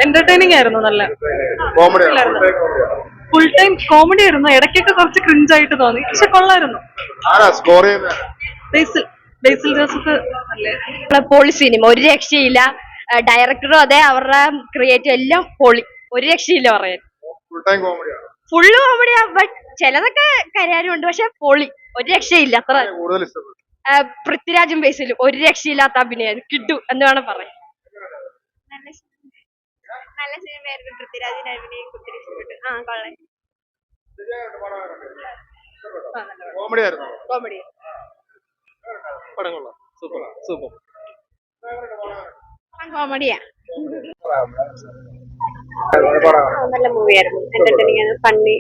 Entertaining ആയിരുന്നു. നല്ല full time comedy ആയിരുന്നു. ഇടയ്ക്കൊക്കെ കുറച്ച് ക്രിഞ്ചായിട്ട് തോന്നി, പക്ഷെ കൊള്ളായിരുന്നു. ബേസിൽ ജോസഫ് പൊളി സിനിമ, ഒരു രക്ഷയില്ല. ഡയറക്ടറും അതെ, അവരുടെ ക്രിയേറ്റീവ് എല്ലാം പൊളി, ഒരു രക്ഷയില്ല പറയാൻ. ഫുള്ള് കോമഡിയാ, ബട്ട് ചിലതൊക്കെ കരയാനുണ്ട്, പക്ഷെ പൊളി, ഒരു രക്ഷയില്ല. അത്ര പൃഥ്വിരാജും ബേസിലും ഒരു രക്ഷയില്ലാത്ത അഭിനയം കിട്ടു എന്ന് വേണം പറയാൻ. നല്ല സിനിമയായിരുന്നു. പൃഥ്വിരാജിന്റെ അഭിനയം ഒത്തിരി ഇഷ്ടപ്പെട്ടു. കോമഡി കോമഡിയാ. നല്ല മൂവിയായിരുന്നു. എന്റർടൈനിങ് ആണ്, ഫണ്ണി,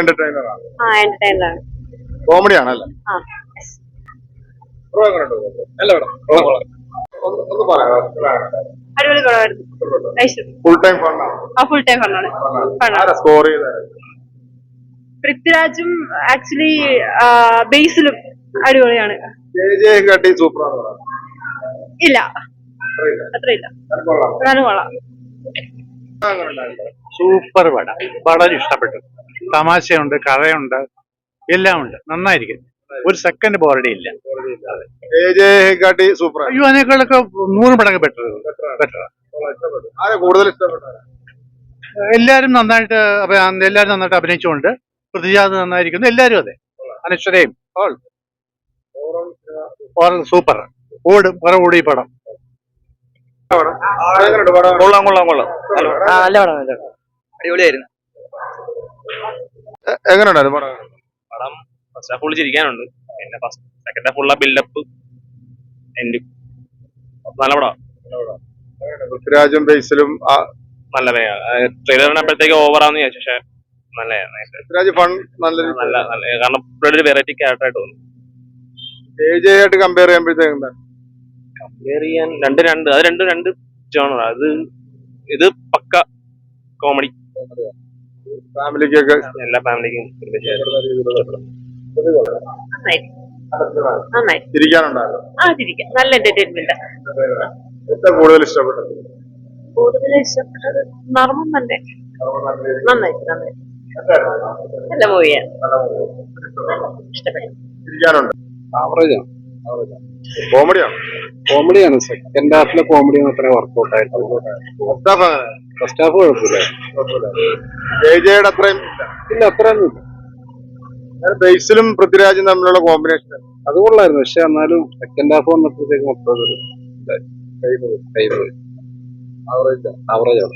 എന്റർടൈനർ ആണ്. കോമഡി ആണല്ലേ? അടിപൊളി പടമായിരുന്നു. ഫുൾ ടൈം ഫണ്ണാണ്. പൃഥ്വിരാജും ആക്ച്വലി ബേസിലും അടിപൊളിയാണ്. ഇല്ല, അത്ര ഇല്ല. കൊള്ളാം. സൂപ്പർ പടം, വളരെ ഇഷ്ടപ്പെട്ടു. തമാശയുണ്ട്, കഥയുണ്ട്, എല്ലാം ഉണ്ട്. നന്നായിരിക്കും. ഒരു സെക്കൻഡ് ബോറടി ഇല്ല. അയ്യോ, അതിനേക്കാളൊക്കെ 100 മടങ്ങ് ബെറ്റർ. എല്ലാരും നന്നായിട്ട് അഭിനയിച്ചുകൊണ്ട് പൃഥ്വിരാജ് നന്നായിരിക്കുന്നു. എല്ലാരും അതെ, അനശ്വരയും സൂപ്പർ. ഓടി പടം. കൊള്ളാം. നല്ല പടം, അടിപൊളിയായിരുന്നു. എങ്ങനെയുണ്ടായിരുന്നു പടം? ഫസ്റ്റ് ഹാഫ് ഫുള്ള് ചിരിക്കാനുണ്ട്, പിന്നെ സെക്കൻഡ് ഹാഫ് ഫുള്ള ബിൽഡപ്പ് എൻഡ്. നല്ല പടം. പൃഥ്വിരാജും ബേസിലും നല്ല ട്രെയിലറിനപ്പോഴത്തേക്ക് ഓവറാന്ന് ചോദിച്ചു, പക്ഷെ നല്ല ഫൺ നല്ല കാരണം ഒരു വെറൈറ്റി ക്യാരക്ടറായിട്ട് തോന്നി. ആയിട്ട് കമ്പയർ ചെയ്യാൻ രണ്ട് ജോണർ. ഇത് പക്ക കോമഡി, ഫാമിലിക്കൊക്കെ, എല്ലാ ഫാമിലിക്കും നല്ല എന്റർടൈൻമെന്റ്. കൂടുതൽ ഇഷ്ടപ്പെട്ടത് നർമ്മം തന്നെ. നന്നായി. നല്ല മൂവിയാണ്. കോമഡിയാണ്. സെക്കൻഡ് ഹാഫിലെ കോമഡിയാണ് അത്ര വർക്ക്ഔട്ട് ആയിട്ടുള്ളത്. ഫസ്റ്റ് ഹാഫ് കുഴപ്പമില്ല. ഇല്ല, അത്രയൊന്നും ഇല്ല. ബേസിലും പൃഥ്വിരാജും തമ്മിലുള്ള കോമ്പിനേഷൻ അത് കൊള്ളായിരുന്നു, പക്ഷെ എന്നാലും സെക്കൻഡ് ഹാഫ് വന്നപ്പോഴത്തേക്ക് മൊത്തം ആവറേജ് ആണ്.